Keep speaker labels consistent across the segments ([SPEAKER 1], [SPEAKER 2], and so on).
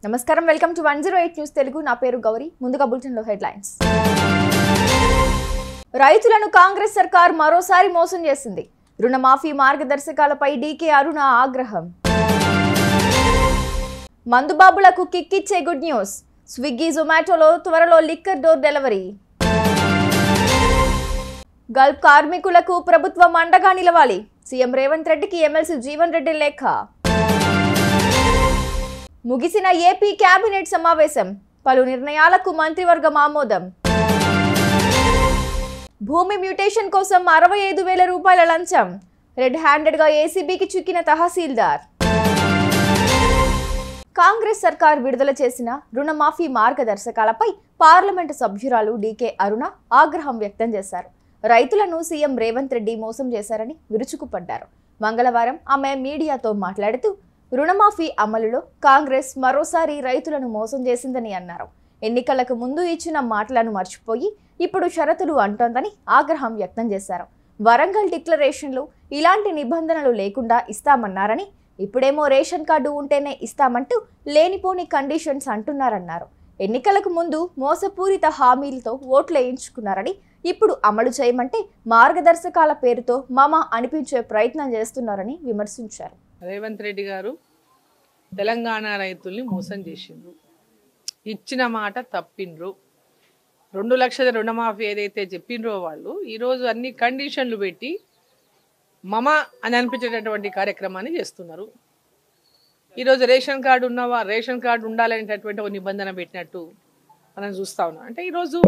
[SPEAKER 1] నమస్కారం, welcome to 108 news Telugu. నా పేరు గౌరీ. ముందుగా బులెటిన్లో హెడ్లైన్స్. రైతులను కాంగ్రెస్ సర్కార్ మరోసారి మోసం చేసింది. రుణమాఫీ మార్గదర్శకాలపై డీకే అరుణ ఆగ్రహం. మందుబాబులకు కిక్కిచ్చే గుడ్ న్యూస్. స్విగ్గీ జొమాటోలో త్వరలో లిక్కర్ డోర్ డెలివరీ. గల్ఫ్ కార్మికులకు ప్రభుత్వం అండగా నిలవాలి. సీఎం రేవంత్ రెడ్డికి ఎమ్మెల్సీ జీవన్ రెడ్డి లేఖ. ముగిసిన ఏపీ కేబినెట్ సమావేశం. పలు నిర్ణయాలకు మంత్రివర్గం ఆమోదం. భూమి మ్యూటేషన్ కోసం 65,000 రూపాయల లంచం. రెడ్ హ్యాండెడ్గా ఏసీబీకి చిక్కిన తహసీల్దార్. కాంగ్రెస్ సర్కార్ విడుదల చేసిన రుణమాఫీ మార్గదర్శకాలపై పార్లమెంటు సభ్యురాలు డీకే అరుణ ఆగ్రహం వ్యక్తం చేశారు. రైతులను సీఎం రేవంత్ రెడ్డి మోసం చేశారని విరుచుకుపడ్డారు. మంగళవారం ఆమె మీడియాతో మాట్లాడుతూ రుణమాఫీ అమలులో కాంగ్రెస్ మరోసారి రైతులను మోసం చేసిందని అన్నారు. ఎన్నికలకు ముందు ఇచ్చిన మాటలను మర్చిపోయి ఇప్పుడు షరతులు అంటోందని ఆగ్రహం వ్యక్తం చేశారు. వరంగల్ డిక్లరేషన్లో ఇలాంటి నిబంధనలు లేకుండా ఇస్తామన్నారని, ఇప్పుడేమో రేషన్ కార్డు ఉంటేనే ఇస్తామంటూ లేనిపోని కండిషన్స్ అంటున్నారన్నారు. ఎన్నికలకు ముందు మోసపూరిత హామీలతో ఓట్లు వేయించుకున్నారని, ఇప్పుడు అమలు చేయమంటే మార్గదర్శకాల పేరుతో మామ అనిపించే ప్రయత్నం చేస్తున్నారని విమర్శించారు.
[SPEAKER 2] రేవంత్ రెడ్డి గారు తెలంగాణ రైతుల్ని మోసం చేసిండ్రు, ఇచ్చిన మాట తప్పిండ్రు. 2 లక్షల రుణమాఫీ ఏదైతే చెప్పిండ్రో వాళ్ళు ఈరోజు అన్ని కండిషన్లు పెట్టి మమ అని అనిపించేటటువంటి కార్యక్రమాన్ని చేస్తున్నారు. ఈరోజు రేషన్ కార్డు ఉన్నవా, రేషన్ కార్డు ఉండాలనేటటువంటి ఒక నిబంధన పెట్టినట్టు మనం చూస్తా ఉన్నాం. అంటే ఈరోజు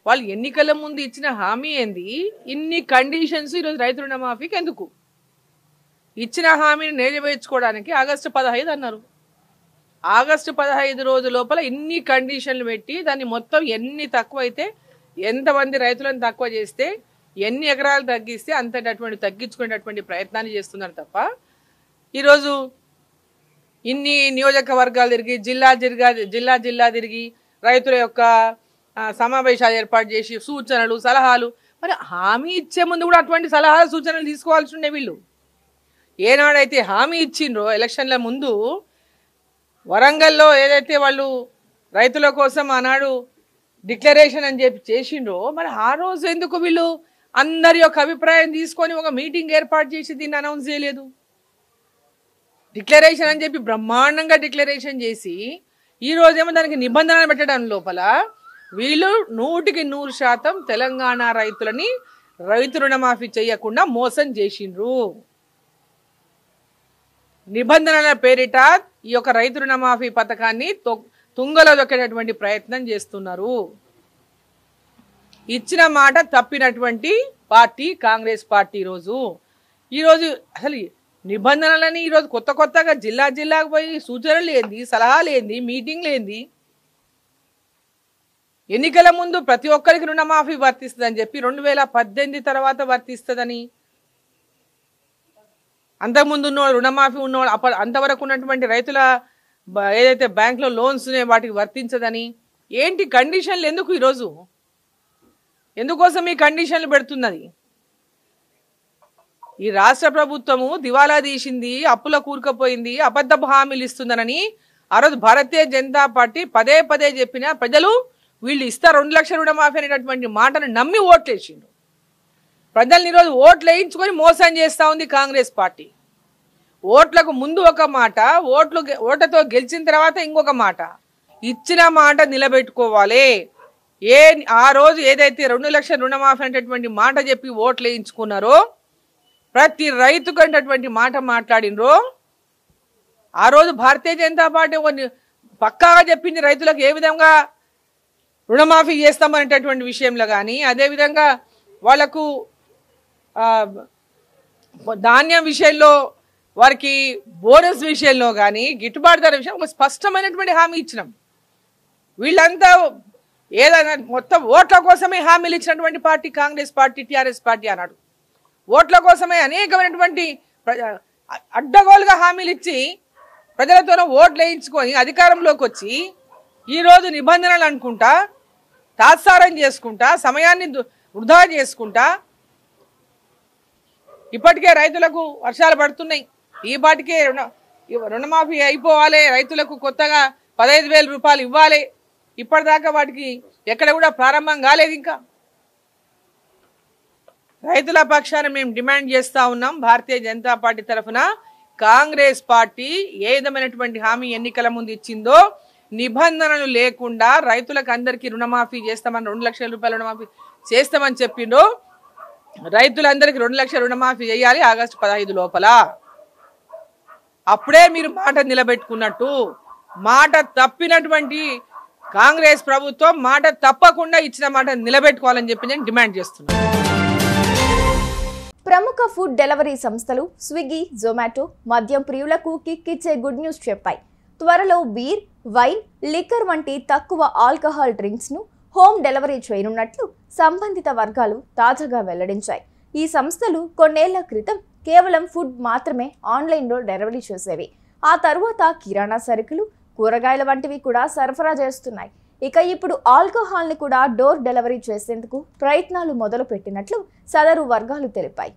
[SPEAKER 2] వాళ్ళు ఎన్నికల ముందు ఇచ్చిన హామీ ఏంది, ఇన్ని కండిషన్స్ ఈరోజు రైతు రుణమాఫీకి ఎందుకు? ఇచ్చిన హామీని నెరవేర్చుకోవడానికి ఆగస్టు 15 అన్నారు. ఆగస్టు 15 రోజు లోపల ఇన్ని కండిషన్లు పెట్టి దాన్ని మొత్తం ఎన్ని తక్కువ అయితే, ఎంతమంది రైతులను తక్కువ చేస్తే, ఎన్ని ఎకరాలు తగ్గిస్తే అంతటటువంటి తగ్గించుకునేటటువంటి ప్రయత్నాన్ని చేస్తున్నారు తప్ప ఈరోజు ఇన్ని నియోజకవర్గాలు తిరిగి జిల్లా తిరిగి రైతుల యొక్క సమావేశాలు ఏర్పాటు చేసి సూచనలు సలహాలు, మరి హామీ ఇచ్చే ముందు కూడా అటువంటి సలహాలు సూచనలు తీసుకోవాల్సి ఉండే. వీళ్ళు ఏనాడైతే హామీ ఇచ్చిండ్రో ఎలక్షన్ల ముందు వరంగల్లో ఏదైతే వాళ్ళు రైతుల కోసం ఆనాడు డిక్లరేషన్ అని చెప్పి చేసిండ్రో, మరి ఆ రోజు ఎందుకు వీళ్ళు అందరి యొక్క అభిప్రాయం తీసుకొని ఒక మీటింగ్ ఏర్పాటు చేసి దీన్ని అనౌన్స్ చేయలేదు? డిక్లరేషన్ అని చెప్పి బ్రహ్మాండంగా డిక్లరేషన్ చేసి ఈ రోజేమో దానికి నిబంధనలు పెట్టడం లోపల వీళ్ళు 100% తెలంగాణ రైతులని రైతు రుణమాఫీ చేయకుండా మోసం చేసిండ్రు. నిబంధనల పేరిట ఈ యొక్క రైతు రుణమాఫీ పథకాన్ని తుంగలో దొక్కేటటువంటి ప్రయత్నం చేస్తున్నారు. ఇచ్చిన మాట తప్పినటువంటి పార్టీ కాంగ్రెస్ పార్టీ. ఈరోజు అసలు నిబంధనలని ఈరోజు కొత్తగా జిల్లాకు పోయి సూచనలు ఏంది, సలహాలు ఏంది, మీటింగ్లు ఏంది? ఎన్నికల ముందు ప్రతి ఒక్కరికి రుణమాఫీ వర్తిస్తుందని చెప్పి 2018 తర్వాత వర్తిస్తుందని, అంతకుముందు ఉన్న రుణమాఫీ ఉన్నవాళ్ళు అంతవరకు ఉన్నటువంటి రైతుల ఏదైతే బ్యాంకులో లోన్స్ వాటికి వర్తించదని, ఏంటి కండిషన్లు ఎందుకు? ఈరోజు ఎందుకోసం ఈ కండిషన్లు పెడుతున్నది? ఈ రాష్ట్ర ప్రభుత్వము దివాలా తీసింది, అప్పుల కూరుకుపోయింది, అబద్ధపు హామీలు ఇస్తుందనని ఆ రోజు భారతీయ జనతా పార్టీ పదే చెప్పినా ప్రజలు వీళ్ళు ఇస్తారు 2 లక్షల రుణమాఫీ అనేటటువంటి మాటను నమ్మి ఓట్లేసిండు. ప్రజల్ని ఈరోజు ఓట్లు వేయించుకొని మోసం చేస్తూ ఉంది కాంగ్రెస్ పార్టీ. ఓట్లకు ముందు ఒక మాట, ఓట్లతో గెలిచిన తర్వాత ఇంకొక మాట. ఇచ్చిన మాట నిలబెట్టుకోవాలి. ఆ రోజు ఏదైతే 2 లక్షల రుణమాఫీ అనేటటువంటి మాట చెప్పి ఓట్లు వేయించుకున్నారో, ప్రతి రైతుకు అనేటటువంటి మాట మాట్లాడినరో, ఆ రోజు భారతీయ జనతా పార్టీ పక్కాగా చెప్పింది రైతులకు ఏ విధంగా రుణమాఫీ చేస్తామనేటటువంటి విషయంలో కానీ, అదేవిధంగా వాళ్లకు ధాన్యం విషయంలో, వారికి బోనస్ విషయంలో కానీ, గిట్టుబాటు ధర విషయం ఒక స్పష్టమైనటువంటి హామీ ఇచ్చినాం. వీళ్ళంతా ఏదైనా మొత్తం ఓట్ల కోసమే హామీలు ఇచ్చినటువంటి party Congress party, TRS party అన్నాడు. ఓట్ల కోసమే అనేకమైనటువంటి అడ్డగోలుగా హామీలు ఇచ్చి ప్రజలతోనే ఓట్లు వేయించుకొని అధికారంలోకి వచ్చి ఈరోజు నిబంధనలు అనుకుంటా, తాత్సారం చేసుకుంటా, సమయాన్ని వృధా చేసుకుంటా, ఇప్పటికే రైతులకు వర్షాలు పడుతున్నాయి, ఈ పాటికే రుణమాఫీ అయిపోవాలి, రైతులకు కొత్తగా 15,000 రూపాయలు ఇవ్వాలి. ఇప్పటిదాకా వాటికి ఎక్కడ కూడా ప్రారంభం కాలేదు. ఇంకా రైతుల పక్షాన మేము డిమాండ్ చేస్తా ఉన్నాం. భారతీయ జనతా పార్టీ తరఫున కాంగ్రెస్ పార్టీ ఏ విధమైనటువంటి హామీ ఎన్నికల ముందు ఇచ్చిందో నిబంధనలు లేకుండా రైతులకు అందరికీ రుణమాఫీ చేస్తామని 2 లక్షల రూపాయల రుణమాఫీ చేస్తామని చెప్పిండ్రు. రైతులందరికీ 2 లక్షల రుణమాఫీ చేయాలి ఆగస్టు 15 లోపల. అప్పుడే మీరు మాట నిలబెట్టుకున్నట్టు. మాట తప్పినటువంటి కాంగ్రెస్ ప్రభుత్వం మాట తప్పకుండా ఇచ్చిన మాట నిలబెట్టుకోవాలని చెప్పి నేను డిమాండ్ చేస్తున్నాను.
[SPEAKER 1] ప్రముఖ ఫుడ్ డెలివరీ సంస్థలు స్విగ్గీ, జొమాటో మద్యం ప్రియులకు కిక్ ఇచ్చే గుడ్ న్యూస్ చెప్పాయి. త్వరలో బీర్, వైన్, లిక్కర్ వంటి తక్కువ ఆల్కహాల్ డ్రింక్స్ ను హోమ్ డెలివరీ చేయనున్నట్లు సంబంధిత వర్గాలు తాజాగా వెల్లడించాయి. ఈ సంస్థలు కొన్నేళ్ల క్రితం కేవలం ఫుడ్ మాత్రమే ఆన్లైన్లో డెలివరీ చేసేవి. ఆ తరువాత కిరాణా సరుకులు, కూరగాయల వంటివి కూడా సరఫరా చేస్తున్నాయి. ఇక ఇప్పుడు ఆల్కహాల్ ని కూడా డోర్ డెలివరీ చేసేందుకు ప్రయత్నాలు మొదలు పెట్టినట్లు సదరు వర్గాలు తెలిపాయి.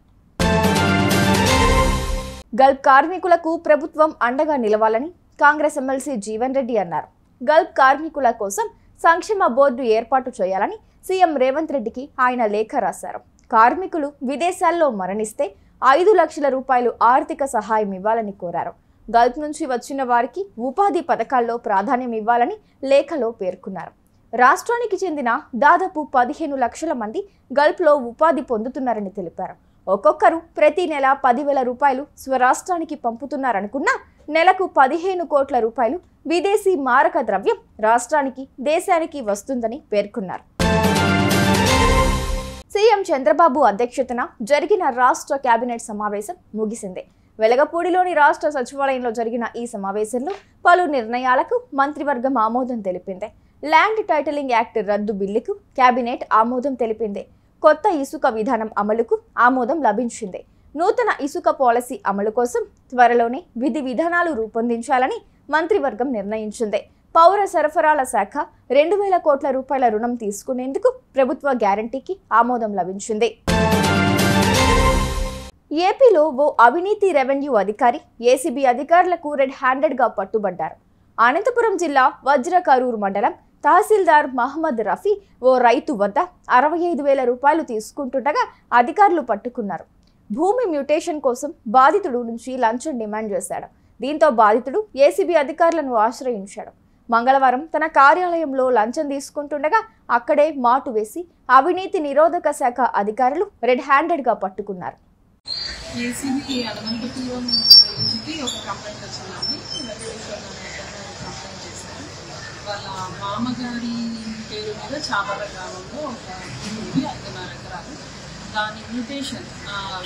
[SPEAKER 1] గల్ఫ్ కార్మికులకు ప్రభుత్వం అండగా నిలవాలని కాంగ్రెస్ ఎమ్మెల్సీ జీవన్ రెడ్డి అన్నారు. గల్ఫ్ కార్మికుల కోసం సంక్షేమ బోర్డు ఏర్పాటు చేయాలని సీఎం రేవంత్ రెడ్డికి ఆయన లేఖ రాశారు. కార్మికులు విదేశాల్లో మరణిస్తే 5 లక్షల రూపాయలు ఆర్థిక సహాయం ఇవ్వాలని కోరారు. గల్ఫ్ నుంచి వచ్చిన వారికి ఉపాధి పథకాల్లో ప్రాధాన్యం ఇవ్వాలని లేఖలో పేర్కొన్నారు. రాష్ట్రానికి చెందిన దాదాపు 15 లక్షల మంది గల్ఫ్లో ఉపాధి పొందుతున్నారని తెలిపారు. ఒక్కొక్కరు ప్రతి నెల 10,000 రూపాయలు స్వరాష్ట్రానికి పంపుతున్నారనుకున్నా నెలకు 15 కోట్ల రూపాయలు విదేశీ మారక ద్రవ్యం రాష్ట్రానికి, దేశానికి వస్తుందని పేర్కొన్నారు. సీఎం చంద్రబాబు అధ్యక్షతన జరిగిన రాష్ట్ర కేబినెట్ సమావేశం ముగిసింది. వెలగపూడిలోని రాష్ట్ర సచివాలయంలో జరిగిన ఈ సమావేశంలో పలు నిర్ణయాలకు మంత్రివర్గం ఆమోదం తెలిపింది. ల్యాండ్ టైటిలింగ్ యాక్ట్ రద్దు బిల్లుకు కేబినెట్ ఆమోదం తెలిపింది. కొత్త ఇసుక విధానం అమలుకు ఆమోదం లభించింది. నూతన ఇసుక పాలసీ అమలు కోసం త్వరలోనే విధి విధానాలు రూపొందించాలని మంత్రివర్గం నిర్ణయించింది. పౌర సరఫరాల శాఖ 2,000 కోట్ల రూపాయల రుణం తీసుకునేందుకు ప్రభుత్వ గ్యారంటీకి ఆమోదం లభించింది. ఏపీలో ఓ అవినీతి రెవెన్యూ అధికారి ఏసీబీ అధికారులకు రెడ్ హ్యాండెడ్గా పట్టుబడ్డారు. అనంతపురం జిల్లా వజ్రకరూరు మండలం తహసీల్దార్ మహమ్మద్ రఫీ ఓ రైతు వద్ద 65,000 రూపాయలు తీసుకుంటుండగా అధికారులు పట్టుకున్నారు. భూమి మ్యూటేషన్ కోసం బాధితుడు నుంచి లంచం డిమాండ్ చేశాడు. దీంతో బాధితుడు ఏసీబీ అధికారులను ఆశ్రయించాడు. మంగళవారం తన కార్యాలయంలో లంచం తీసుకుంటుండగా అక్కడే మాటు వేసి అవినీతి నిరోధక శాఖ అధికారులు రెడ్ హ్యాండెడ్గా పట్టుకున్నారు.
[SPEAKER 3] ఏసీబీ అనంతపురం నుంచి ఒక కంప్లైంట్ వచ్చిందండి. కంప్లైంట్ చేశారు. వాళ్ళ మామగారి పేరు మీద చాపల గ్రామంలో ఒక భూమి 5.5 ఎకరాలు. దాని మ్యూటేషన్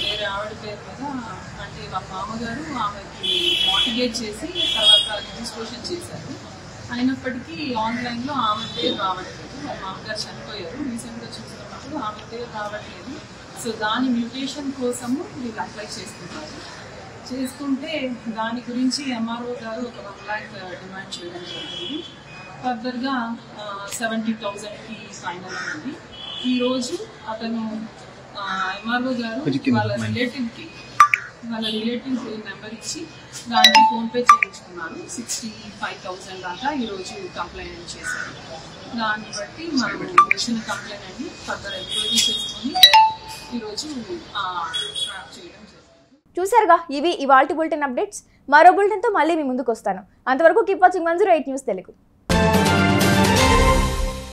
[SPEAKER 3] వేరే ఆవిడ పేరు మీద, అంటే వాళ్ళ మామగారు ఆమెకి మార్టిగేజ్ చేసి తర్వాత రిజిస్ట్రేషన్ చేశారు. అయినప్పటికీ ఆన్లైన్లో ఆమె పేరు రావట్లేదు. వాళ్ళ మామగారు చనిపోయారు. రీసెంట్గా చూస్తున్నప్పుడు ఆమె పేరు రావట్లేదు. సో దాని మ్యూటేషన్ కోసము వీళ్ళు అప్లై చేసుకుంటే దాని గురించి ఎంఆర్ఓ గారు ఒక 1 lakh డిమాండ్ చేయడం జరిగింది. ఫర్దర్గా 70,000కి ఫైనల్ అయింది. ఈరోజు అతను ఎంఆర్ఓ గారు వాళ్ళ రిలేటివ్ నెంబర్ ఇచ్చి దానికి ఫోన్పే చేయించుకున్నారు. 65,000 దాకా ఈరోజు కంప్లైంట్ చేశారు. దాన్ని బట్టి మనం వచ్చిన కంప్లైంట్ అన్ని ఫర్దర్ ఎంక్వైరీ చేసుకొని ఈరోజు ట్రాప్ చేయడం జరిగింది.
[SPEAKER 1] చూసారుగా, ఇవి ఇవాల్టి బులెటిన్ అప్డేట్స్. మరో బులెటిన్తో మళ్ళీ మీ ముందుకు వస్తాను. అంతవరకు కీప్ వాచింగ్ 108 న్యూస్ తెలుగు.